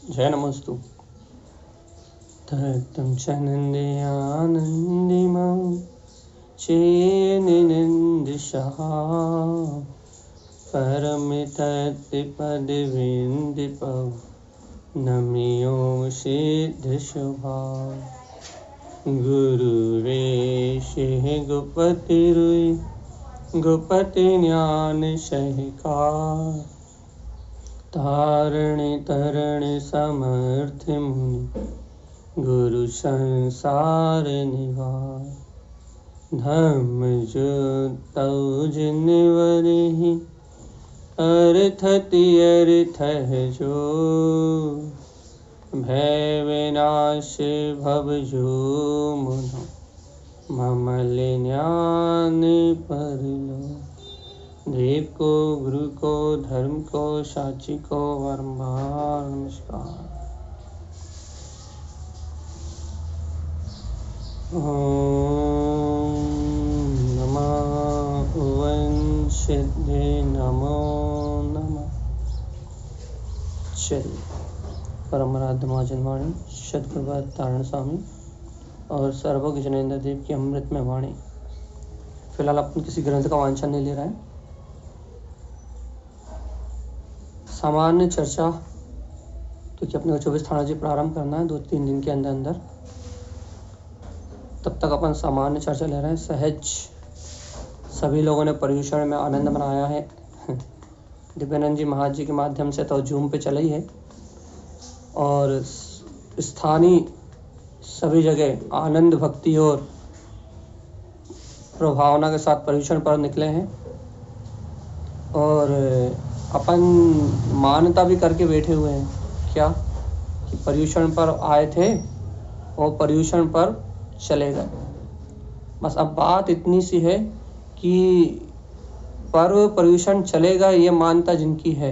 जय नमस्तु। तत्तं चनन्दयानन्दिमं चेनिनन्दिशः परमितत्पदविन्दिपौ नमियो सिद्धशुभा गुरुवेशिः गुपतिरुई गुपति ज्ञान सहिकार तारणे तरणे समर्थ मुनि गुरु संसार निवार धर्म जो तौ जिनवरहि अर्थति अर्थ जो भय विनाश भव जो मुनो ममल ज्ञान परलो देव को गुरु को धर्म को साची को बारंबार नमस्कार। ओम नमः ओं सिद्धे नमो नमः। चलिए परमराध्य महाजन वाणी सद्गुरु तारण स्वामी और सर्वज्ञ जनेन्द्र देव की अमृतमय वाणी। फिलहाल अपन किसी ग्रंथ का वांछन नहीं ले रहा है। सामान्य चर्चा तो कि अपने को 24 थाना जी प्रारंभ करना है 2-3 दिन के अंदर अंदर। तब तक अपन सामान्य चर्चा ले रहे हैं। सहज सभी लोगों ने पर्यूषण में आनंद मनाया है। दिव्यानंद जी महाराज जी के माध्यम से तो जूम पे चला ही है और स्थानीय सभी जगह आनंद भक्ति और प्रभावना के साथ पर्यूषण पर निकले हैं और अपन मान्यता भी करके बैठे हुए हैं क्या कि पर्यूषण पर आए थे और पर्यूषण पर चले गए। बस अब बात इतनी सी है कि पर्व पर्यूषण चलेगा ये मान्यता जिनकी है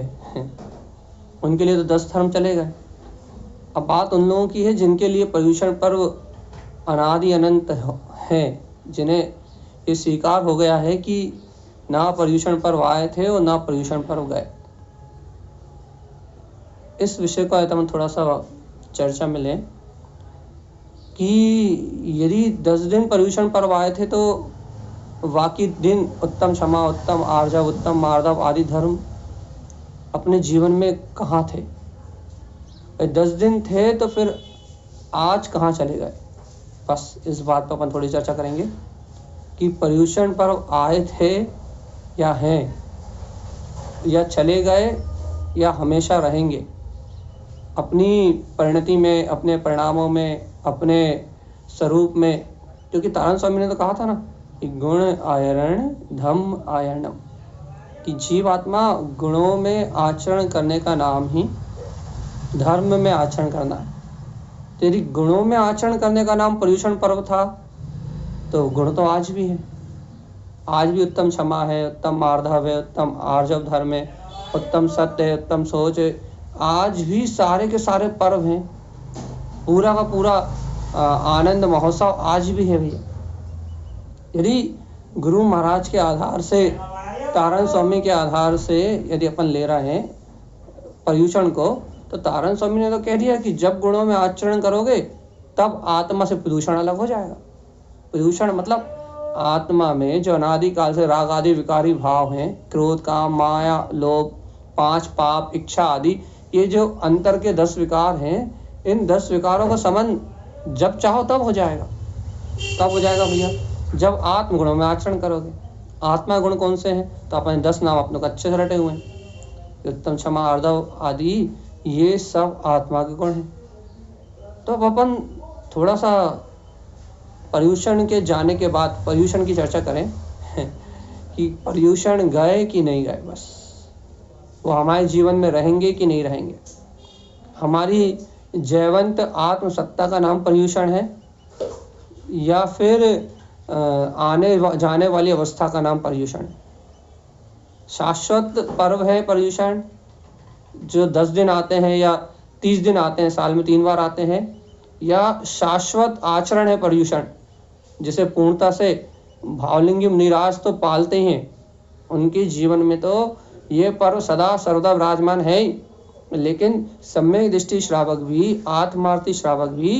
उनके लिए तो 10 धर्म चले गए। अब बात उन लोगों की है जिनके लिए पर्यूषण पर्व अनादि अनंत है, जिन्हें ये स्वीकार हो गया है कि ना पर्यूषण पर्व आए थे और ना पर्यूषण पर्व गए। इस विषय को आया हम थोड़ा सा चर्चा में लें कि यदि 10 दिन पर्यूषण पर्व आए थे तो बाकी दिन उत्तम क्षमा उत्तम आर्जव उत्तम मार्दव आदि धर्म अपने जीवन में कहाँ थे। 10 दिन थे तो फिर आज कहाँ चले गए। बस इस बात पर अपन थोड़ी चर्चा करेंगे कि पर्यूषण पर्व आए थे या हैं या चले गए या हमेशा रहेंगे अपनी परिणति में, अपने परिणामों में, अपने स्वरूप में। क्योंकि तारण स्वामी ने तो कहा था ना कि गुण आयरण धम्म आयरणम, कि जीवात्मा गुणों में आचरण करने का नाम ही धर्म में आचरण करना है। तेरी गुणों में आचरण करने का नाम पर्यूषण पर्व था तो गुण तो आज भी है। आज भी उत्तम क्षमा है, उत्तम मार्दव है, उत्तम आर्जव धर्म है, उत्तम सत्य है, उत्तम सोच है। आज भी सारे के सारे पर्व हैं, पूरा का पूरा आनंद महोत्सव आज भी है भैया। यदि गुरु महाराज के आधार से, तारण स्वामी के आधार से यदि अपन ले रहे हैं पर्यूषण को, तो तारण स्वामी ने तो कह दिया कि जब गुणों में आचरण करोगे तब आत्मा से प्रदूषण अलग हो जाएगा। प्रदूषण मतलब आत्मा में जो अनादिकाल से राग आदि विकारी भाव हैं, क्रोध काम माया लोभ 5 पाप इच्छा आदि, ये जो अंतर के 10 विकार हैं, इन 10 विकारों का समन जब चाहो तब हो जाएगा। तब हो जाएगा भैया जब आत्म गुणों में आचरण करोगे। आत्मा गुण कौन से हैं? तो अपने 10 नाम अपने को अच्छे से रटे हुए हैं। उत्तम क्षमा आर्दव आदि ये सब आत्मा के गुण हैं। तो अब अपन थोड़ा सा पर्यूषण के जाने के बाद पर्यूषण की चर्चा करें कि पर्यूषण गए कि नहीं गए, बस वो हमारे जीवन में रहेंगे कि नहीं रहेंगे। हमारी जयवंत आत्मसत्ता का नाम पर्यूषण है या फिर आने जाने वाली अवस्था का नाम पर्यूषण है। शाश्वत पर्व है पर्यूषण, जो 10 दिन आते हैं या 30 दिन आते हैं, साल में 3 बार आते हैं, या शाश्वत आचरण है पर्यूषण, जिसे पूर्णता से भावलिंगी मुनिराज तो पालते हैं। उनके जीवन में तो ये पर्व सदा सर्वदा विराजमान है ही। लेकिन सम्यक दृष्टि श्रावक भी, आत्मार्थी श्रावक भी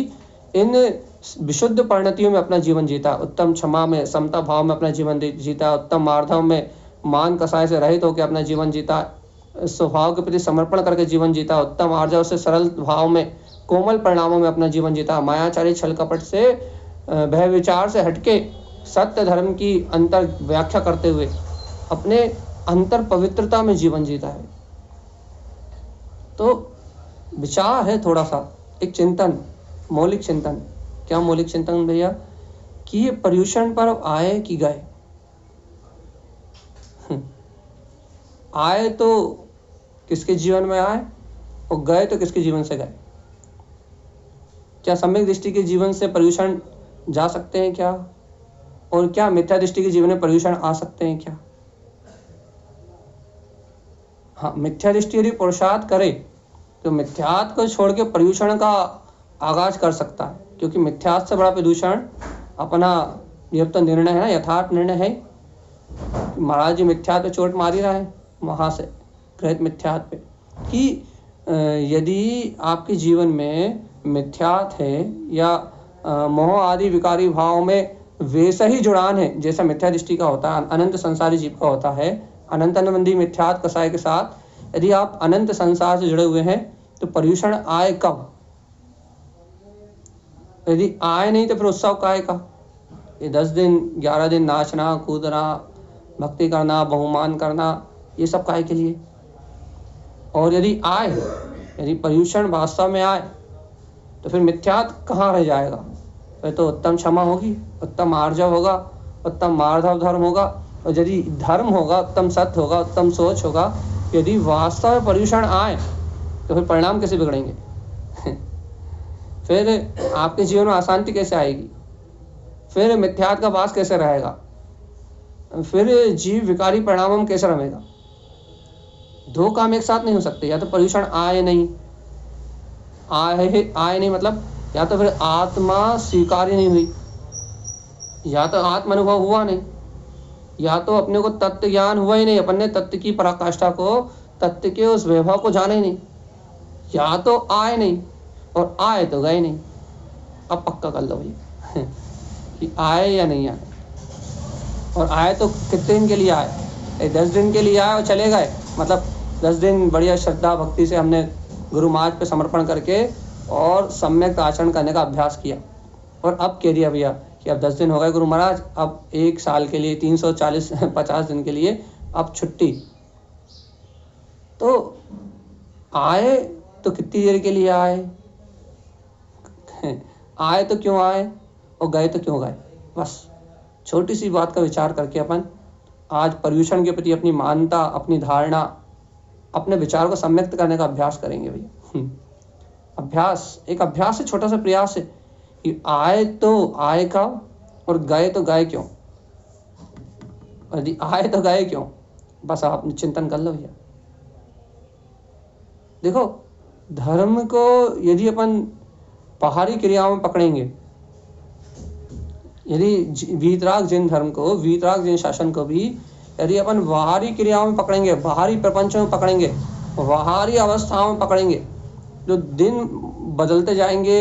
इन विशुद्ध परिणतियों में अपना जीवन जीता, उत्तम क्षमा में, समता भाव में अपना जीवन जीता, उत्तम मार्धव में मान कसाय से रहित होकर अपना जीवन जीता, स्वभाव के प्रति समर्पण करके जीवन जीता, उत्तम आर्जव से सरल भाव में, कोमल परिणामों में अपना जीवन जीता, मायाचारी छल कपट से, भय विचार से हटके सत्य धर्म की अंतर व्याख्या करते हुए अपने अंतर पवित्रता में जीवन जीता है। तो विचार है थोड़ा सा, एक चिंतन, मौलिक चिंतन। क्या मौलिक चिंतन भैया? कि ये पर्यूषण पर्व आए कि गए? आए तो किसके जीवन में आए और गए तो किसके जीवन से गए? क्या सम्यक दृष्टि के जीवन से पर्यूषण जा सकते हैं क्या? और क्या मिथ्या दृष्टि के जीवन में पर्यूषण आ सकते हैं क्या? हाँ, मिथ्या दृष्टि यदि पुरुषार्थ करे तो मिथ्यात्व को छोड़ के पर्यूषण का आगाज कर सकता है, क्योंकि मिथ्यात्व से बड़ा प्रदूषण अपना ये तो निर्णय है ना, यथार्थ निर्णय है। महाराज जी मिथ्यात्व पे चोट मारी रहा है वहां से, गृहित मिथ्यात्व पे, कि यदि आपके जीवन में मिथ्यात्व है या मोह आदि विकारी भाव में वैसा ही जुड़ान है जैसा मिथ्या दृष्टि का होता है, अनंत संसारी जीव का होता है, अनंत अनुबंधी मिथ्यात्व कसाय के साथ यदि आप अनंत संसार से जुड़े हुए हैं तो पर्यूषण आए कब? यदि आए नहीं तो फिर उत्सव काय का? ये 10 दिन 11 दिन नाचना कूदना, भक्ति करना, बहुमान करना, ये सब काय के लिए? और यदि आए, यदि पर्यूषण वास्तव में आए तो फिर मिथ्यात्व कहाँ रह जाएगा? फिर तो उत्तम क्षमा होगी, उत्तम आर्जव होगा, उत्तम मार्धव धर्म होगा, और यदि धर्म होगा, उत्तम सत्य होगा, उत्तम सोच होगा। यदि वास्तव में पर्यूषण आए तो फिर परिणाम कैसे बिगड़ेंगे? फिर आपके जीवन में अशांति कैसे आएगी? फिर मिथ्यात्व का वास कैसे रहेगा? फिर जीव विकारी परिणामों में कैसे रमेगा? दो काम एक साथ नहीं हो सकते। या तो पर्यूषण आए नहीं, आए नहीं मतलब या तो फिर आत्मा स्वीकार्य नहीं हुई, या तो आत्म अनुभव हुआ नहीं, या तो अपने को तत्व ज्ञान हुआ ही नहीं, अपन ने तत्व की पराकाष्ठा को, तत्व के उस वैभव को जाना ही नहीं। या तो आए नहीं और आए तो गए नहीं। अब पक्का कर लो भैया कि आए या नहीं आए। और आए तो कितने दिन के लिए आए? 10 दिन के लिए आए और चले गए, मतलब 10 दिन बढ़िया श्रद्धा भक्ति से हमने गुरु महाराज पे समर्पण करके और सम्यक आचरण करने का अभ्यास किया, और अब कह दिया भैया कि अब 10 दिन हो गए गुरु महाराज, अब 1 साल के लिए 340-50 दिन के लिए अब छुट्टी। तो आए तो कितनी देर के लिए आए? आए तो क्यों आए और गए तो क्यों गए? बस छोटी सी बात का विचार करके अपन आज पर्यूषण के प्रति अपनी मान्यता, अपनी धारणा, अपने विचार को सम्यक्त करने का अभ्यास करेंगे भैया। अभ्यास, एक अभ्यास है, छोटा सा प्रयास है कि आए तो आए कब और गए तो गए क्यों? यदि आए तो गए क्यों? बस आप चिंतन कर लो भैया। देखो, धर्म को यदि अपन बाहरी क्रियाओं में पकड़ेंगे, यदि वीतराग जैन धर्म को, वीतराग जैन शासन को भी यदि अपन बाहरी क्रियाओं में पकड़ेंगे, बाहरी प्रपंचों में पकड़ेंगे, बाहरी अवस्थाओं में पकड़ेंगे, जो दिन बदलते जाएंगे,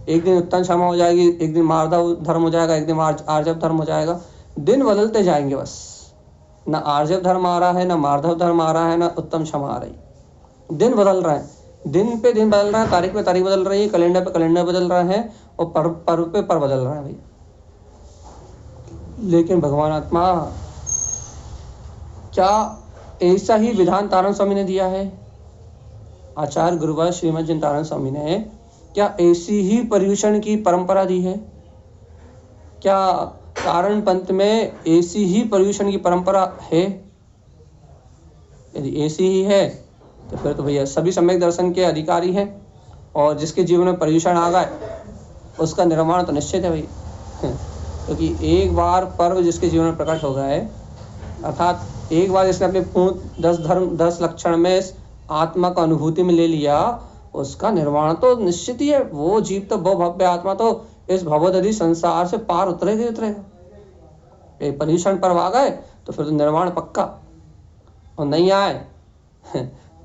एक दिन उत्तम क्षमा हो जाएगी, एक दिन मार्धव धर्म हो जाएगा, एक दिन आर्जव धर्म हो जाएगा, दिन बदलते जाएंगे। बस ना आर्जव धर्म आ रहा है, ना मार्धव धर्म आ रहा है, ना उत्तम क्षमा आ रही, दिन बदल रहे हैं, दिन पे दिन बदल रहा है, तारीख पे तारीख बदल रही है, कैलेंडर पे कैलेंडर बदल रहा है, और पर्व पे पर्व बदल रहा है भैया। लेकिन भगवान आत्मा, क्या ऐसा ही विधान तारण स्वामी ने दिया है? आचार्य गुरुवर श्रीमद जिन तारण स्वामी ने क्या ऐसी ही पर्यूषण की परंपरा दी है? क्या तारण पंथ में ऐसी ही पर्यूषण की परंपरा है? यदि ऐसी ही है तो फिर तो भैया सभी सम्यक दर्शन के अधिकारी हैं, और जिसके जीवन में पर्यूषण आ गए उसका निर्माण तो निश्चित है भैया। क्योंकि एक बार पर्व जिसके जीवन में प्रकट हो गए, अर्थात एक बार जिसने अपने पूर्ण 10 धर्म 10 लक्षण में आत्मा का अनुभूति में ले लिया, उसका निर्माण तो निश्चित ही है। वो जीव तो वो भव्य आत्मा तो इस भवदधि संसार से पार उतरेगा ही उतरेगा। एक पर्यूषण पर्व आ गए तो फिर तो निर्माण पक्का, और नहीं आए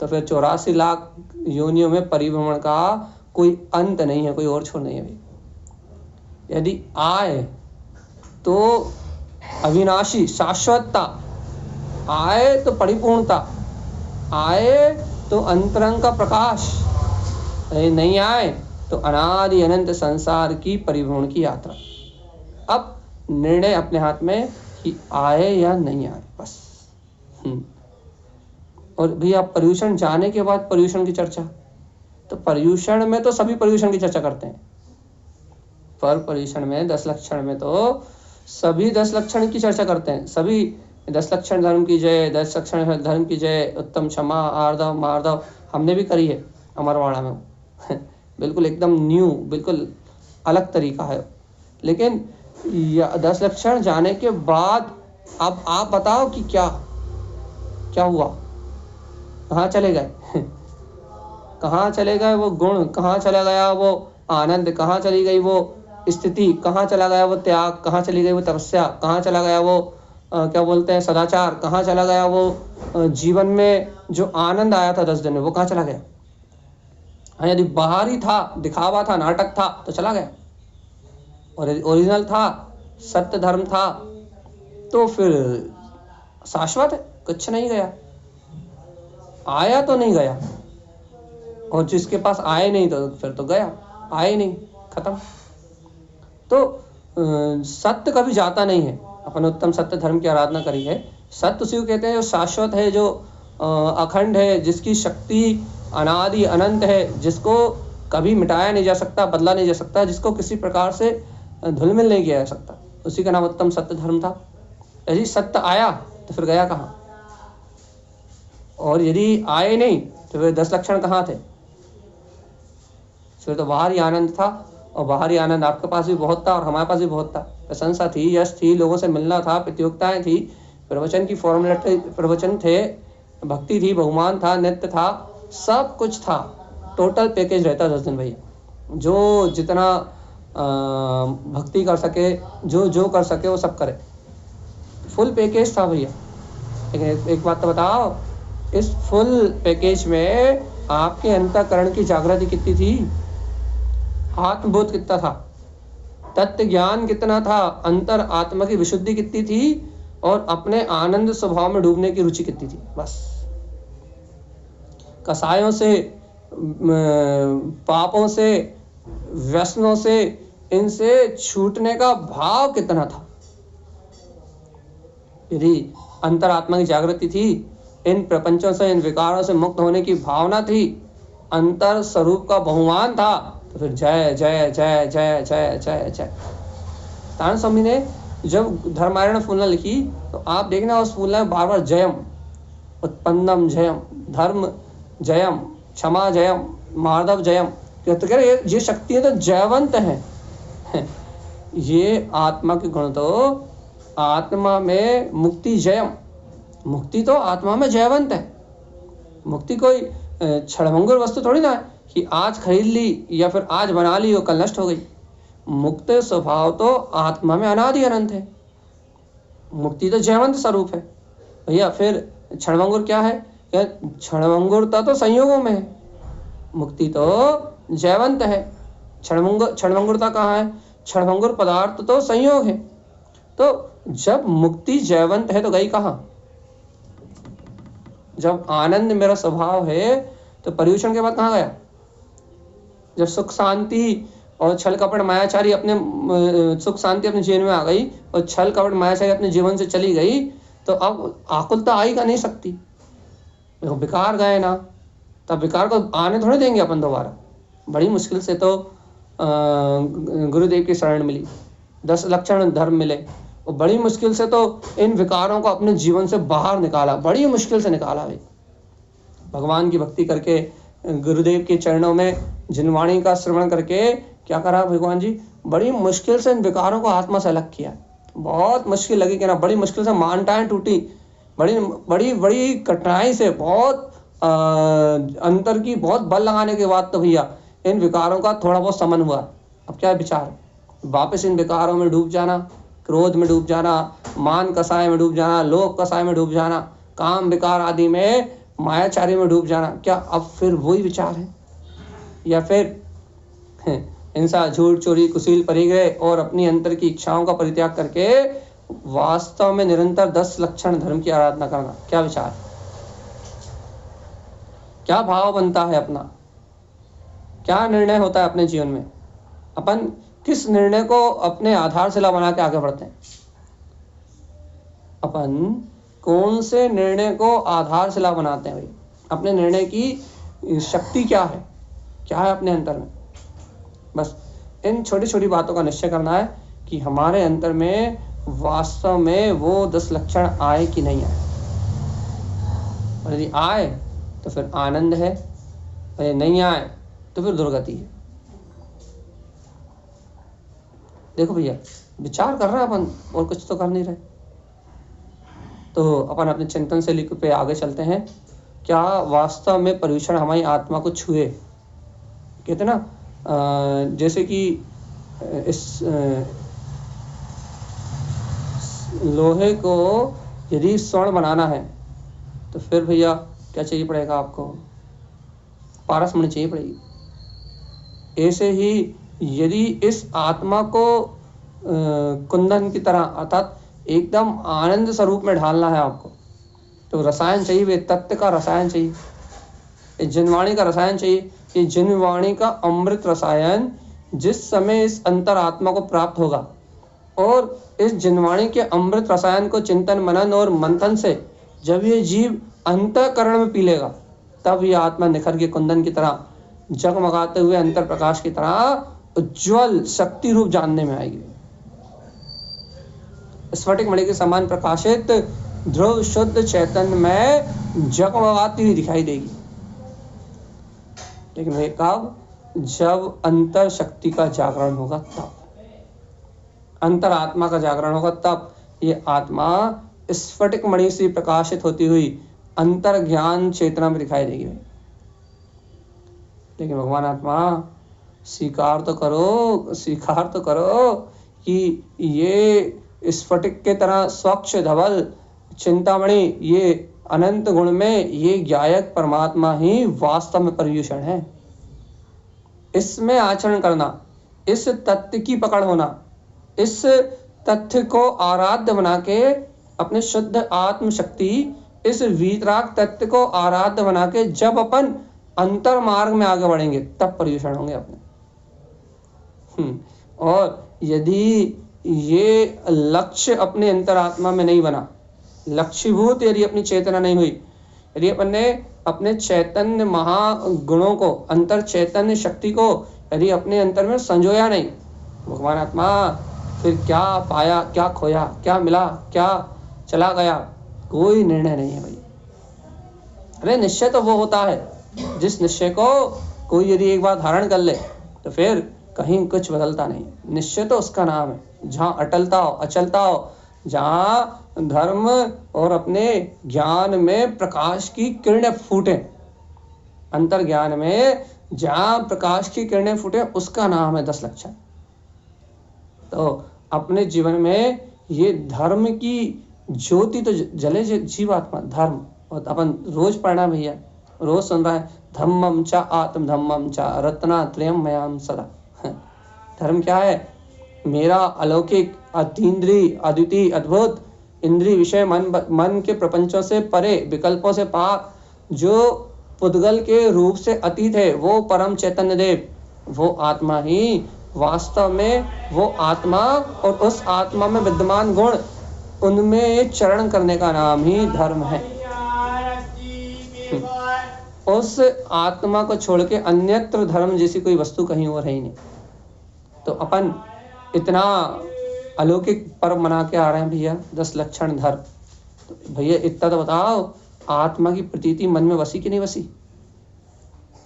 तो फिर 84 लाख योनियों में परिभ्रमण का कोई अंत नहीं है, कोई और छोर नहीं है भाई। यदि आए तो अविनाशी शाश्वतता, आए तो परिपूर्णता, आए तो अंतरंग का प्रकाश, नहीं आए तो अनादि अनंत संसार की परिभ्रमण की यात्रा। अब निर्णय अपने हाथ में कि आए या नहीं आए, बस। और भैया पर्यूषण जाने के बाद पर्यूषण की चर्चा, तो पर्यूषण में तो सभी पर्यूषण की चर्चा करते हैं, पर पर्यूषण में 10 लक्षण में तो सभी 10 लक्षण की चर्चा करते हैं। सभी 10 लक्षण धर्म की जय, 10 लक्षण धर्म की जय, उत्तम, क्षमा, आर्दव, मार्दव हमने भी करी है अमरवाड़ा में। बिल्कुल एकदम न्यू, बिल्कुल अलग तरीका है। लेकिन 10 लक्षण जाने के बाद अब आप बताओ कि क्या क्या हुआ, कहाँ चले गए? कहाँ चले गए वो गुण, कहाँ चला गया वो आनंद, कहाँ चली गई वो स्थिति, कहाँ चला गया वो त्याग, कहाँ चली गई वो तपस्या, कहाँ चला गया वो क्या बोलते हैं सदाचार, कहाँ चला गया वो जीवन में जो आनंद आया था 10 दिन में, वो कहाँ चला गया? हाँ, यदि बाहरी था, दिखावा था, नाटक था तो चला गया, और यदि ओरिजिनल था, सत्य धर्म था, तो फिर शाश्वत है, कुछ नहीं गया। आया तो नहीं गया, और जिसके पास आए नहीं तो फिर तो गया, आए नहीं, खत्म। तो सत्य कभी जाता नहीं है। अपन उत्तम सत्य धर्म की आराधना करी है। सत्य उसी को कहते हैं जो शाश्वत है, जो अखंड है, जिसकी शक्ति अनादि अनंत है, जिसको कभी मिटाया नहीं जा सकता, बदला नहीं जा सकता, जिसको किसी प्रकार से धुलमिल नहीं किया जा सकता, उसी का नाम उत्तम सत्य धर्म था। यदि सत्य आया तो फिर गया कहाँ? और यदि आए नहीं तो फिर 10 लक्षण कहाँ थे? फिर तो बाहरी आनंद था, और बाहरी आनंद आपके पास भी बहुत था और हमारे पास भी बहुत था। प्रशंसा थी, यश थी, लोगों से मिलना था, प्रतियोगिताएं थी, प्रवचन की फॉर्मेलिटी, प्रवचन थे, भक्ति थी, बहुमान था, नृत्य था, सब कुछ था। टोटल पैकेज रहता 10 दिन भैया। जो जितना भक्ति कर सके, जो कर सके वो सब करे, फुल पैकेज था भैया। लेकिन एक बात तो बताओ, इस फुल पैकेज में आपके अंतःकरण की जागृति कितनी थी? आत्मबोध कितना था? तत्व ज्ञान कितना था? अंतर आत्मा की विशुद्धि कितनी थी? और अपने आनंद स्वभाव में डूबने की रुचि कितनी थी? बस। कसायों से, पापों से, व्यसनों से, इनसे छूटने का भाव कितना था? यदि अंतरात्मा की जागृति थी, इन प्रपंचों से, इन विकारों से मुक्त होने की भावना थी, अंतर स्वरूप का बहुमान था, तो फिर जय जय जय जय जय जय जय। तारण स्वामी ने जब धर्मायण फूलना लिखी तो आप देखना उस फूलना में बार बार जयम, उत्पन्नम जयम, धर्म जयम, क्षमा जयम, मार्दव जयम। तो कह रहे ये शक्तियाँ तो जयवंत हैं। ये आत्मा के गुण तो आत्मा में मुक्ति जयम, मुक्ति तो आत्मा में जयवंत है। मुक्ति कोई क्षणभंगुर वस्तु थोड़ी ना है कि आज खरीद ली या फिर आज बना ली और कल नष्ट हो गई। मुक्त स्वभाव तो आत्मा में अनादि अनंत है। मुक्ति तो जयवंत स्वरूप है भैया। फिर क्षणभंगुर क्या है? क्षणभंगुरता तो संयोगों में है, मुक्ति तो जयवंत है। क्षणभंगुरता कहाँ है? क्षणभंगुर पदार्थ तो संयोग है। तो जब मुक्ति जयवंत है तो गई कहाँ? जब आनंद मेरा स्वभाव है तो पर्यूषण के बाद कहाँ गया? जब सुख शांति और छल कपट मायाचारी अपने सुख शांति अपने जीवन में आ गई और छल कपट मायाचारी अपने जीवन से चली गई, तो अब आकुलता आई का नहीं सकती। देखो विकार गए ना, तब विकार को आने थोड़े देंगे अपन दोबारा। बड़ी मुश्किल से तो गुरुदेव की शरण मिली, 10 लक्षण धर्म मिले, और बड़ी मुश्किल से तो इन विकारों को अपने जीवन से बाहर निकाला, बड़ी मुश्किल से निकाला भाई। भगवान की भक्ति करके, गुरुदेव के चरणों में जिनवाणी का श्रवण करके क्या करा भगवान जी? बड़ी मुश्किल से इन विकारों को आत्मा से अलग किया। बहुत मुश्किल लगी कि ना, बड़ी मुश्किल से मानताएं टूटी, बड़ी बड़ी बड़ी कठिनाई से, बहुत अंतर की बहुत बल लगाने के बाद तो भैया इन विकारों का थोड़ा बहुत समन हुआ। अब क्या विचार? वापस इन विकारों में डूब जाना, क्रोध में डूब जाना, मान कसाय में डूब जाना, लोभ कसाय में डूब जाना, काम विकार आदि में मायाचारी में डूब जाना, क्या अब फिर वही विचार है? या फिर हिंसा, झूठ, चोरी, कुशील, परिग्रह और अपनी अंतर की इच्छाओं का परित्याग करके वास्तव में निरंतर 10 लक्षण धर्म की आराधना करना, क्या विचार, क्या भाव बनता है अपना, क्या निर्णय होता है अपने जीवन में? अपन किस निर्णय को अपने आधारशिला बना के आगे बढ़ते हैं? अपन कौन से निर्णय को आधारशिला बनाते हैं भाई? अपने निर्णय की शक्ति क्या है, क्या है अपने अंतर में? बस इन छोटी छोटी बातों का निश्चय करना है कि हमारे अंतर में वास्तव में वो 10 लक्षण आए कि नहीं आए। और यदि आए तो फिर आनंद है, और यदि नहीं आए तो फिर दुर्गति है। देखो भैया, विचार कर रहे हैं अपन और कुछ तो कर नहीं रहे, तो अपन अपने चिंतन से लिख पे आगे चलते हैं। क्या वास्तव में पर्यूषण हमारी आत्मा को छुए? कहते ना, जैसे कि इस लोहे को यदि स्वर्ण बनाना है तो फिर भैया क्या चाहिए पड़ेगा आपको? पारस मणि चाहिए पड़ेगी। ऐसे ही यदि इस आत्मा को कुंदन की तरह अर्थात एकदम आनंद स्वरूप में ढालना है आपको, तो रसायन चाहिए, वे तत्व का रसायन चाहिए, जिनवाणी का रसायन चाहिए। ये जिनवाणी का अमृत रसायन जिस समय इस अंतर आत्मा को प्राप्त होगा और इस जिनवाणी के अमृत रसायन को चिंतन, मनन और मंथन से जब ये जीव अंतःकरण में पी लेगा, तब ये आत्मा निखर के कुंदन की तरह जगमगाते हुए अंतर प्रकाश की तरह उज्ज्वल शक्ति रूप जानने में आएगी। स्फटिक मणि के समान प्रकाशित ध्रुव शुद्ध चैतन्य में जगमगाती हुई दिखाई देगी। लेकिन वह कब? जब अंतर शक्ति का जागरण होगा, तब अंतर आत्मा का जागरण होगा, तब ये आत्मा स्फटिक मणि से प्रकाशित होती हुई अंतर ज्ञान चेतना में दिखाई देगी। लेकिन भगवान आत्मा स्वीकार तो करो कि ये स्फटिक के तरह स्वच्छ धवल चिंतामणि, ये अनंत गुण में ये ज्ञायक परमात्मा ही वास्तव में पर्यूषण है। इसमें आचरण करना, इस तथ्य की पकड़ होना, इस तथ्य को आराध्य बना के अपने शुद्ध आत्म शक्ति, इस वीतराग तत्व को आराध्य बना के जब अपन अंतर मार्ग में आगे बढ़ेंगे, तब पर्यूषण होंगे अपने। और यदि ये लक्ष्य अपने अंतरात्मा में नहीं बना, लक्ष्यभूत यदि अपनी चेतना नहीं हुई, यदि अपन ने अपने चैतन्य महागुणों को, अंतर चैतन्य शक्ति को यदि अपने अंतर में संजोया नहीं, भगवान आत्मा फिर क्या पाया, क्या खोया, क्या मिला, क्या चला गया, कोई निर्णय नहीं है भाई। अरे निश्चय तो वो होता है जिस निश्चय को कोई यदि एक बार धारण कर ले तो फिर कहीं कुछ बदलता नहीं। निश्चय तो उसका नाम है जहाँ अटलता हो, अचलता हो, जहाँ धर्म और अपने ज्ञान में प्रकाश की किरणें फूटे, अंतर ज्ञान में जहाँ प्रकाश की किरणें फूटे, उसका नाम है 10 लक्षण। तो अपने जीवन में ये धर्म की ज्योति तो जले जीवात्मा, धर्म। और अपन रोज पढ़ना भैया, रोज सुन रहा है, धम्मम च आत्म धम्मम च रत्नात्रयम मयाम सदा। धर्म क्या है? मेरा अलौकिक, अतीन्द्रिय, अद्वितीय, अद्भुत, इंद्रिय विषय मन के प्रपंचों से परे, विकल्पों से पार, जो पुद्गल के रूप से अतीत है, वो परम चैतन्य देव, वो आत्मा ही वास्तव में वो आत्मा, और उस आत्मा में विद्यमान गुण, उनमें चरण करने का नाम ही धर्म है। उस आत्मा को छोड़ के अन्यत्र धर्म जैसी कोई वस्तु कहीं और है ही नहीं। तो अपन इतना अलौकिक पर्व मना के आ रहे हैं भैया, 10 लक्षण धर्म। तो भैया इतना तो बताओ, आत्मा की प्रतीति मन में वसी कि नहीं वसी?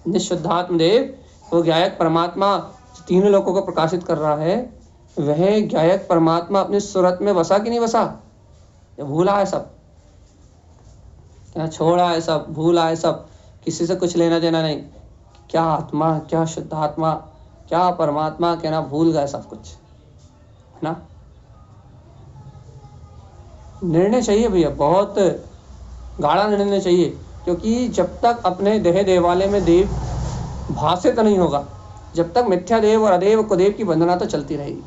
निशुद्धात्म देव, वो ज्ञायक परमात्मा तीनों लोगों को प्रकाशित कर रहा है, वह ज्ञायक परमात्मा अपने सूरत में वसा कि नहीं वसा? या भूला है सब? क्या छोड़ा है सब, भूला है सब, किसी से कुछ लेना देना नहीं? क्या आत्मा, क्या शुद्ध आत्मा, क्या परमात्मा, कहना भूल गए सब कुछ, है ना? निर्णय चाहिए भैया, बहुत गाढ़ा निर्णय चाहिए। क्योंकि जब तक अपने देह देवालय में देव भाषित नहीं होगा, जब तक मिथ्या देव और अदेव कुदेव की वंदना तो चलती रहेगी।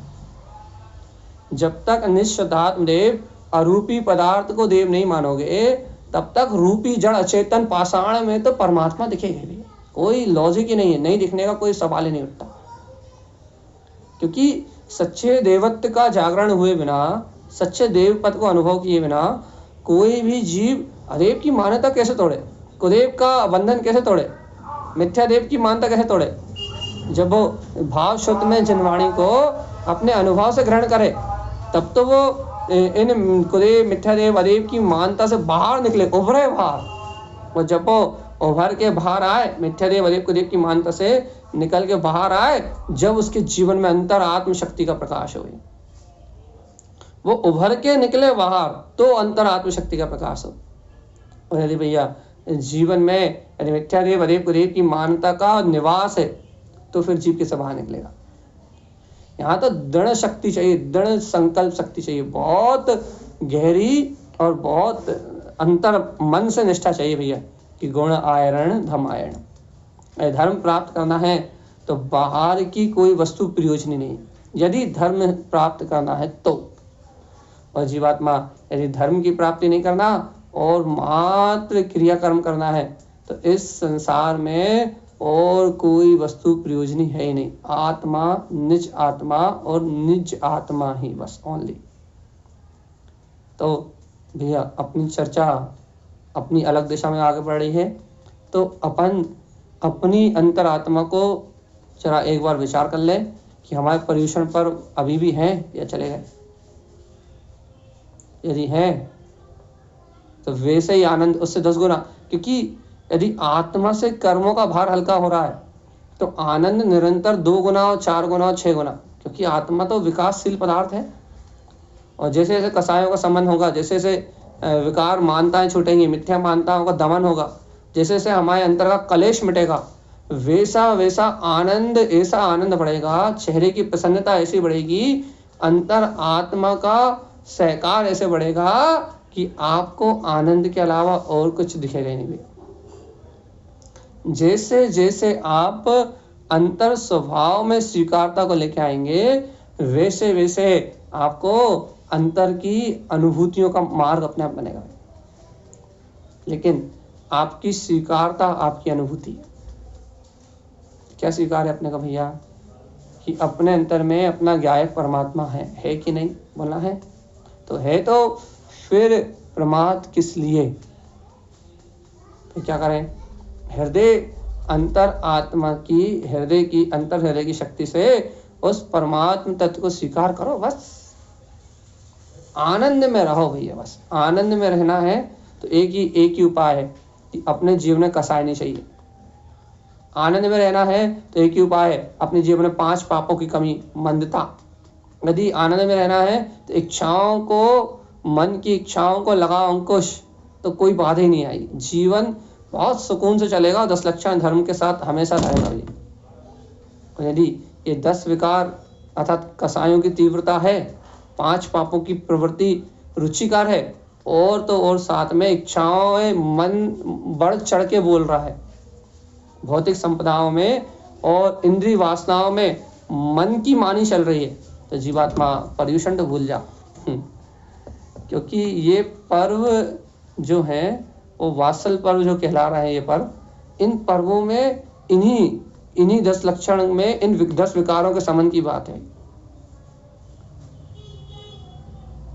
जब तक निश्चतात्म देव अरूपी पदार्थ को देव नहीं मानोगे, तब तक रूपी जड़ अचेतन पाषाण में तो परमात्मा दिखेगा भी। कोई लॉजिक ही नहीं है, नहीं दिखने का कोई सवाल ही नहीं उठता। क्योंकि सच्चे देवत्व का जागरण हुए बिना, सच्चे देव पद को अनुभव किए बिना कोई भी जीव अदेव की मान्यता कैसे तोड़े, कुदेव का बंधन कैसे तोड़े, मिथ्या देव की मान्यता कैसे तोड़े। जब वो भाव शुद्ध में जिनवाणी को अपने अनुभव से ग्रहण करे, तब तो वो इन कुदेव मिथ्या देव अदेव की मान्यता से बाहर निकले, उभरे बाहर। और जब वो उभर के बाहर आए, मिथ्या देव अदेव कुदेव की मान्यता से निकल के बाहर आए, जब उसके जीवन में अंतर आत्म शक्ति का प्रकाश हो, वो उभर के निकले बाहर, तो अंतर आत्म शक्ति का प्रकाश हो। और यदि भैया जीवन में यदि मिथ्या देव अदेव कुदेव की मान्यता का निवास है, तो फिर जीव कैसे बाहर निकलेगा। यहाँ तो दृढ़ शक्ति चाहिए, दृढ़ संकल्प शक्ति चाहिए, बहुत गहरी और बहुत अंतर मन से निष्ठा चाहिए भैया कि गुण आयरण धम आयरण। धर्म प्राप्त करना है तो बाहर की कोई वस्तु प्रयोजनी नहीं, यदि धर्म प्राप्त करना है तो। और जीवात्मा यदि धर्म की प्राप्ति नहीं करना और मात्र क्रियाकर्म करना है, तो इस संसार में और कोई वस्तु प्रयोजनी है ही नहीं। आत्मा, निज आत्मा और निज आत्मा ही बस, ओनली। तो भैया अपनी चर्चा अपनी अलग दिशा में आगे बढ़ रही है, तो अपन अपनी अंतरात्मा को जरा एक बार विचार कर ले कि हमारे पर्यूषण पर अभी भी हैं या चले गए। यदि हैं तो वैसे ही आनंद उससे 10 गुना, क्योंकि यदि आत्मा से कर्मों का भार हल्का हो रहा है तो आनंद निरंतर 2 गुना और 4 गुना और 6 गुना, क्योंकि आत्मा तो विकासशील पदार्थ है। और जैसे जैसे कसायों का संबंध होगा, जैसे जैसे विकार मानताएं छूटेंगी, मिथ्या मानताओं का दमन होगा, जैसे जैसे हमारे अंतर का कलेश मिटेगा, वैसा वैसा आनंद, ऐसा आनंद बढ़ेगा, चेहरे की प्रसन्नता ऐसी बढ़ेगी, अंतर आत्मा का सहकार ऐसे बढ़ेगा कि आपको आनंद के अलावा और कुछ दिखेगा ही नहीं। जैसे जैसे आप अंतर स्वभाव में स्वीकारता को लेके आएंगे, वैसे वैसे आपको अंतर की अनुभूतियों का मार्ग अपने आप बनेगा। लेकिन आपकी स्वीकारता आपकी अनुभूति है। क्या स्वीकार है अपने का भैया कि अपने अंतर में अपना गायक परमात्मा है कि नहीं? बोलना है तो है, तो फिर प्रमाद किस लिए? फिर क्या करें? हृदय अंतर आत्मा की, हृदय की अंतर हृदय की शक्ति से उस परमात्म तत्व को स्वीकार करो। बस आनंद में रहो भैया, बस आनंद में रहना है। तो एक ही उपाय है कि अपने जीवन में कसाय नहीं चाहिए। आनंद में रहना है तो एक ही उपाय है, अपने जीवन में 5 पापों की कमी, मंदता। यदि आनंद में रहना है तो इच्छाओं को, मन की इच्छाओं को लगाओ अंकुश, तो कोई बाधा ही नहीं आई, जीवन बहुत सुकून से चलेगा। 10 लक्षण धर्म के साथ हमेशा रहेगा भी। और यदि ये 10 विकार अर्थात कसायों की तीव्रता है, 5 पापों की प्रवृत्ति रुचिकार है, और तो और साथ में इच्छाओं, मन बढ़ चढ़ के बोल रहा है, भौतिक संपदाओं में और इंद्रिय वासनाओं में मन की मानी चल रही है, तो जीवात्मा पर्यूषण तो भूल जा। क्योंकि ये पर्व जो है वो वात्सल पर्व जो कहला रहे हैं, ये पर्व, इन पर्वों में इन्हीं 10 लक्षण में इन 10 विकारों के संबंध की बात है।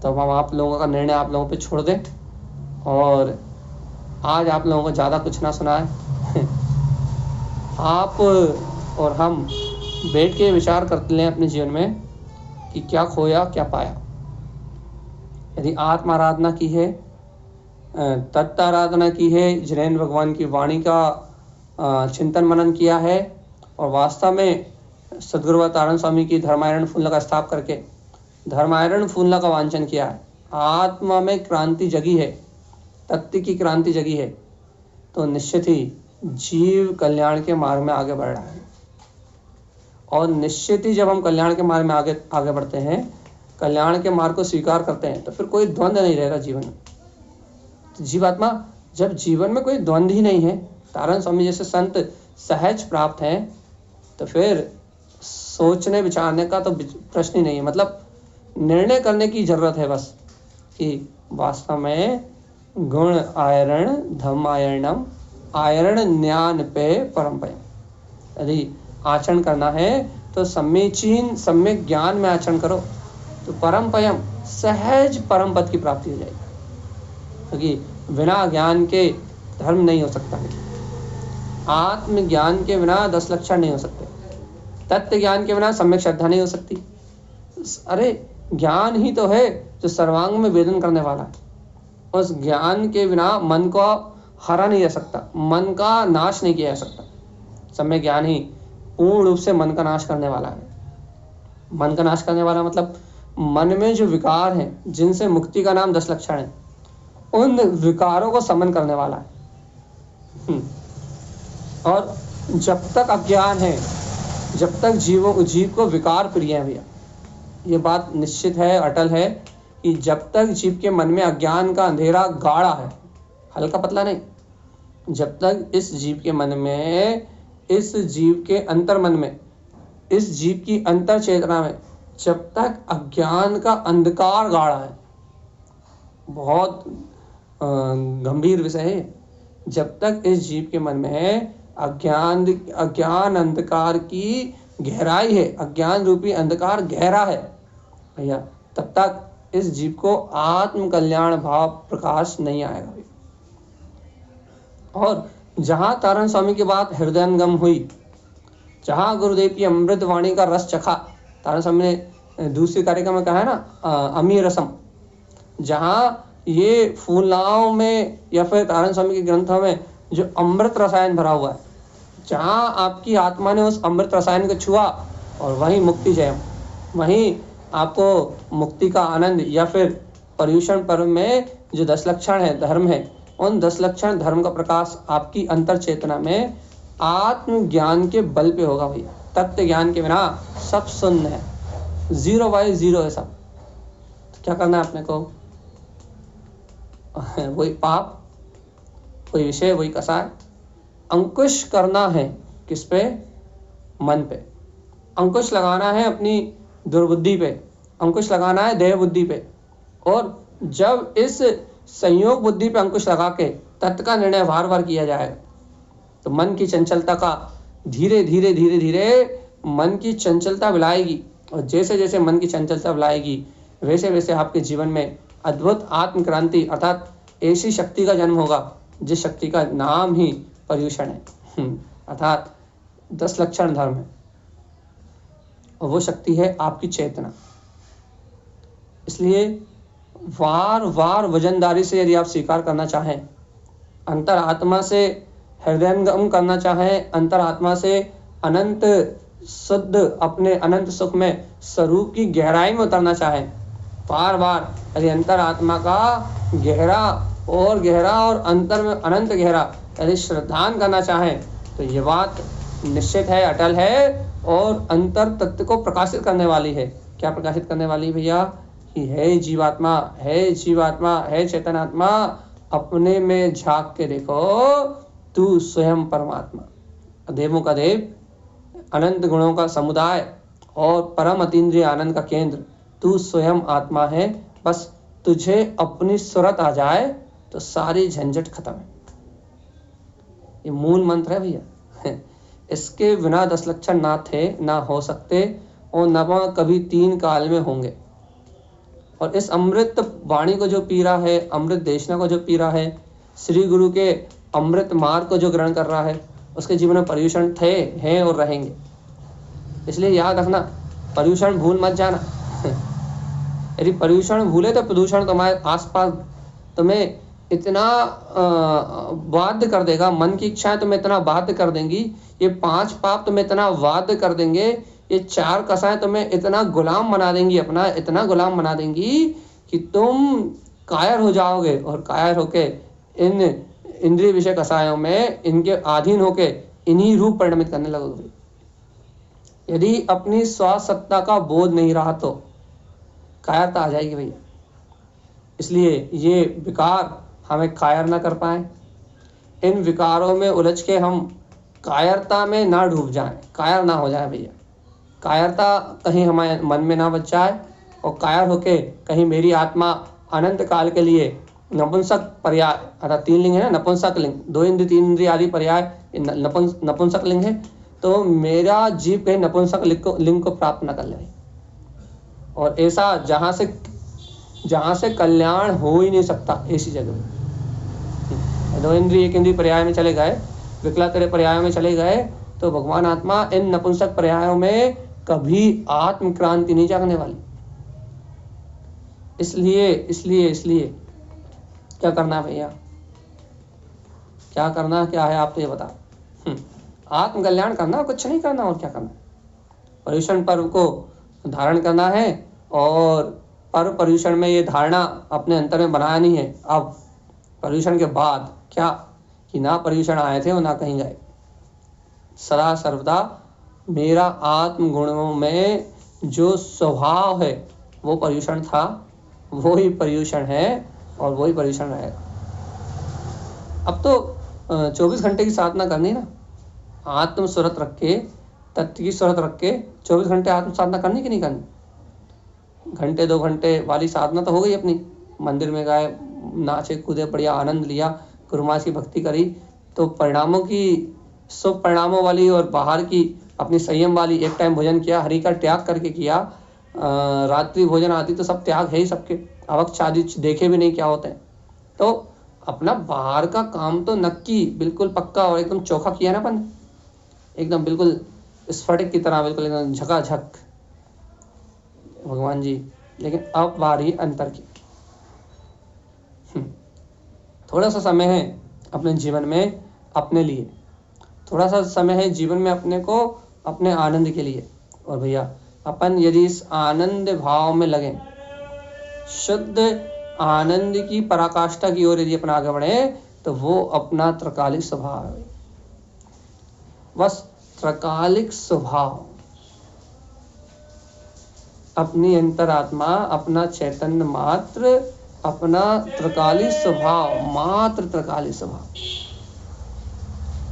तो हम आप लोगों का निर्णय आप लोगों पे छोड़ दें, और आज आप लोगों को ज़्यादा कुछ ना सुनाए। आप और हम बैठ के विचार करते लें अपने जीवन में कि क्या खोया क्या पाया। यदि आत्म आराधना की है, तत्व आराधना की है, जिनेन्द्र भगवान की वाणी का चिंतन मनन किया है, और वास्तव में सद्गुरु तारण स्वामी की धर्मायण फूलना का स्थाप करके धर्मायण फूलना का वांछन किया है, आत्मा में क्रांति जगी है, तत्व की क्रांति जगी है, तो निश्चित ही जीव कल्याण के मार्ग में आगे बढ़ रहा है। और निश्चित ही जब हम कल्याण के मार्ग में आगे बढ़ते हैं, कल्याण के मार्ग को स्वीकार करते हैं, तो फिर कोई द्वंद्व नहीं रहेगा जीवन में। तो जीवात्मा जब जीवन में कोई द्वंद्व ही नहीं है, तारण स्वामी जैसे संत सहज प्राप्त हैं, तो फिर सोचने विचारने का तो प्रश्न ही नहीं है। मतलब निर्णय करने की जरूरत है बस कि वास्तव में गुण आयरण धम आयरणम आयरण ज्ञान पे परम्पया। यदि आचरण करना है तो सम्यचीन सम्यक ज्ञान में आचरण करो, तो परमपयम सहज परम पद की प्राप्ति हो जाएगी। क्योंकि बिना ज्ञान के धर्म नहीं हो सकता है, आत्मज्ञान के बिना 10 लक्षण नहीं हो सकते, तत्व ज्ञान के बिना सम्यक श्रद्धा नहीं हो सकती। अरे ज्ञान ही तो है जो सर्वांग में वेदन करने वाला है। उस ज्ञान के बिना मन को हरा नहीं जा सकता, मन का नाश नहीं किया जा सकता। सम्यक ज्ञान ही पूर्ण रूप से मन का नाश करने वाला है। मन का नाश करने वाला मतलब मन में जो विकार हैं, जिनसे मुक्ति का नाम 10 लक्षण है, उन विकारों को समन करने वाला है। और जब तक अज्ञान है, जब तक जीव को विकार प्रिय है भैया, ये बात निश्चित है, अटल है कि जब तक जीव के मन में अज्ञान का अंधेरा गाढ़ा है, हल्का पतला नहीं, जब तक इस जीव के मन में, इस जीव के अंतर मन में, इस जीव की अंतर चेतना में जब तक अज्ञान का अंधकार गाढ़ा है, बहुत गंभीर विषय है। जब तक इस जीव के मन में अज्ञान अंधकार की गहराई है, अज्ञान रूपी अंधकार गहरा है भैया, तब तक इस जीव को आत्म कल्याण भाव प्रकाश नहीं आएगा। और जहां तारण स्वामी की बात हृदयंगम हुई, जहां गुरुदेव की अमृत वाणी का रस चखा, तारण स्वामी ने दूसरे कार्यक्रम में कहा है ना, अमी रसम, जहां ये फूलाओं में या फिर तारण स्वामी के ग्रंथों में जो अमृत रसायन भरा हुआ है, जहां आपकी आत्मा ने उस अमृत रसायन को छुआ और वहीं मुक्ति जयम, वहीं आपको मुक्ति का आनंद, या फिर पर्युषण पर्व में जो 10 लक्षण है धर्म है, उन 10 लक्षण धर्म का प्रकाश आपकी अंतर चेतना में आत्मज्ञान के बल पे होगा भैया। तत्व ज्ञान के बिना सब शून्य है, 0 बाई 0 है सब। तो क्या करना है अपने को? वही पाप, वही विषय, वही कसाय। अंकुश करना है किस पे? मन पे। अंकुश लगाना है अपनी दुर्बुद्धि पे, अंकुश लगाना है देह बुद्धि पे। और जब इस संयोग बुद्धि पे अंकुश लगा के तत्व का निर्णय बार बार किया जाएगा, तो मन की चंचलता का धीरे धीरे धीरे धीरे मन की चंचलता विलाएगी। और जैसे जैसे मन की चंचलता विलाएगी, वैसे वैसे आपके जीवन में अद्भुत आत्म क्रांति अर्थात ऐसी शक्ति का जन्म होगा जिस शक्ति का नाम ही पर्युषण है, अर्थात 10 लक्षण धर्म है। और वो शक्ति है आपकी चेतना। इसलिए वार वार वजनदारी से यदि आप स्वीकार करना चाहें, अंतर आत्मा से हृदयंगम करना चाहें, अंतर आत्मा से अनंत शुद्ध अपने अनंत सुख में स्वरूप की गहराई में उतरना चाहें, बार बार यदि अंतर आत्मा का गहरा और अंतर में अनंत गहरा यदि श्रद्धान करना चाहें, तो ये बात निश्चित है, अटल है और अंतर तत्व को प्रकाशित करने वाली है। क्या प्रकाशित करने वाली भैया? कि है जीवात्मा, है जीवात्मा, है चेतनात्मा, अपने में झांक के देखो, तू स्वयं परमात्मा, देवों का देव, अनंत गुणों का समुदाय और परम अतीन्द्रिय आनंद का केंद्र, तू स्वयं आत्मा है। बस तुझे अपनी सुरत आ जाए तो सारी झंझट खत्म है। ये मूल मंत्र है भैया। इसके बिना 10 लक्षण ना थे, ना हो सकते और न कभी 3 काल में होंगे। और इस अमृत वाणी को जो पी रहा है, अमृत देशना को जो पी रहा है, श्री गुरु के अमृत मार्ग को जो ग्रहण कर रहा है, उसके जीवन में पर्युषण थे, हैं और रहेंगे। इसलिए याद रखना, पर्युषण भूल मत जाना। यदि पर्युषण भूले तो प्रदूषण तुम्हारे आसपास तुम्हें इतना बाध्य कर देगा, मन की इच्छाएं तुम्हें इतना बाध्य कर देंगी, ये 5 पाप तुम्हें इतना बाध्य कर देंगे, ये 4 कसाएं तुम्हें इतना गुलाम बना देंगी, अपना इतना गुलाम बना देंगी कि तुम कायर हो जाओगे। और कायर होके इन इंद्रिय विषय कसायों में इनके अधीन होके इन्हीं रूप परिणमित करने लगोगे। यदि अपनी स्वासत्ता का बोध नहीं रहा तो कायरता आ जाएगी भैया। इसलिए ये विकार हमें कायर ना कर पाए, इन विकारों में उलझ के हम कायरता में ना डूब जाएं, कायर ना हो जाए भैया। कायरता कहीं हमारे मन में ना बच जाए और कायर होके कहीं मेरी आत्मा अनंत काल के लिए नपुंसक पर्याय, अर्थात 3 लिंग है ना, नपुंसक लिंग, 2 इंद्रिय 3 इंद्रिय आदि पर्याय नपुंसक लिंग है, तो मेरा जीव कहीं नपुंसक लिंग को प्राप्त न कर ले। और ऐसा जहाँ से कल्याण हो ही नहीं सकता, ऐसी जगह में 2 इंद्रिय 1 इंद्रिय पर्याय में चले गए, विकलातरे पर्यायों में चले गए, तो भगवान आत्मा इन नपुंसक पर्यायों में कभी आत्म क्रांति नहीं जागने वाली। इसलिए क्या करना है भैया, क्या करना क्या है आप तो ये बता। आत्म कल्याण करना, कुछ नहीं करना, और क्या करना। पर्युषण पर्व को धारण करना है और पर्व पर्युषण में ये धारणा अपने अंतर में बनाया नहीं है। अब पर्युषण के बाद क्या कि ना पर्युषण आए थे और ना कहीं गए, सदा सर्वदा मेरा आत्म गुणों में जो स्वभाव है वो पर्युषण था, वो ही पर्युषण है और वही पर्युषण रहेगा। अब तो 24 घंटे की साधना करनी ना, आत्म सुरत रख के, तत्व की सुरत रख के 24 घंटे आत्म साधना करनी कि नहीं करनी। घंटे 2 घंटे वाली साधना तो हो गई अपनी, मंदिर में गए, नाचे कूदे, बढ़िया आनंद लिया, गुरु महाराज की भक्ति करी, तो परिणामों की, शुभ परिणामों वाली और बाहर की अपनी संयम वाली, एक टाइम भोजन किया, हरि का त्याग करके किया, रात्रि भोजन आदि तो सब त्याग है ही सबके, अवक्ष आदि देखे भी नहीं क्या होते हैं। तो अपना बाहर का काम तो नक्की बिल्कुल पक्का और एकदम चोखा किया ना अपन, एकदम बिल्कुल स्फटिक की तरह, बिल्कुल एकदम झकाझक भगवान जी। लेकिन अब बारी अंतर की, थोड़ा सा समय है अपने जीवन में अपने लिए, थोड़ा सा समय है जीवन में अपने को, अपने आनंद के लिए। और भैया अपन यदि इस आनंद भाव में लगे, शुद्ध आनंद की पराकाष्ठा की ओर यदि अपन आगे बढ़े, तो वो अपना त्रकालिक स्वभाव है। बस त्रकालिक स्वभाव, अपनी अंतरात्मा, अपना चैतन्य मात्र, अपना त्रकालिक स्वभाव, मात्र त्रकालिक स्वभाव,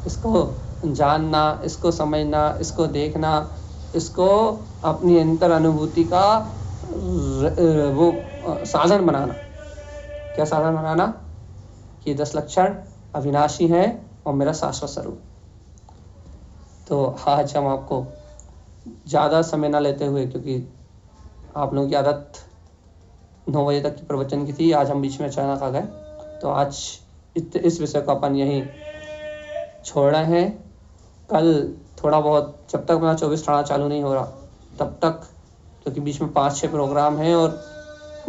इसको जानना, इसको समझना, इसको देखना, इसको अपनी अंतर अनुभूति का वो साधन बनाना। क्या साधन बनाना कि 10 लक्षण अविनाशी हैं और मेरा शाश्वत स्वरूप। तो आज हम आपको ज़्यादा समय ना लेते हुए, क्योंकि आप लोगों की आदत 9 बजे तक की प्रवचन की थी, आज हम बीच में अचानक आ गए, तो आज इस विषय को अपन यहीं छोड़ रहे हैं। कल थोड़ा बहुत, जब तक अपना 24 ठाणा चालू नहीं हो रहा तब तक, क्योंकि बीच में 5-6 प्रोग्राम हैं और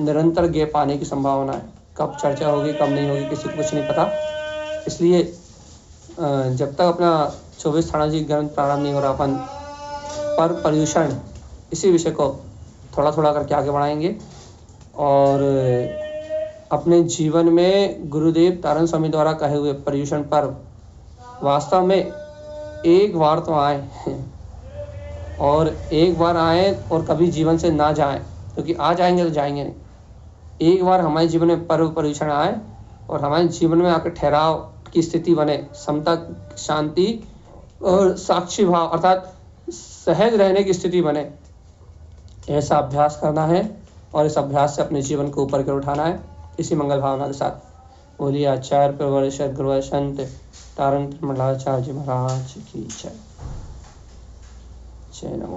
निरंतर गैप आने की संभावना है, कब चर्चा होगी कब नहीं होगी किसी को कुछ नहीं पता। इसलिए जब तक अपना 24 ठाणा जी ग्रंथ प्रारंभ नहीं हो रहा, अपन पर पर्युषण इसी विषय को थोड़ा थोड़ा करके आगे बढ़ाएंगे। और अपने जीवन में गुरुदेव तारण स्वामी द्वारा कहे हुए पर्युषण पर्व वास्तव में एक बार तो आए और एक बार आए और कभी जीवन से ना जाएं, क्योंकि आ जाएंगे तो जाएंगे नहीं। एक बार हमारे जीवन में पर्व पर्युषण आए और हमारे जीवन में आकर ठहराव की स्थिति बने, समता, शांति और साक्षी भाव अर्थात सहज रहने की स्थिति बने, ऐसा अभ्यास करना है और इस अभ्यास से अपने जीवन को ऊपर कर उठाना है। इसी मंगल भावना के साथ बोलिए आचार्य प्रवर्षद गुरु संत तारण मंडलाचार्य जी महाराज की जय। जय नमो।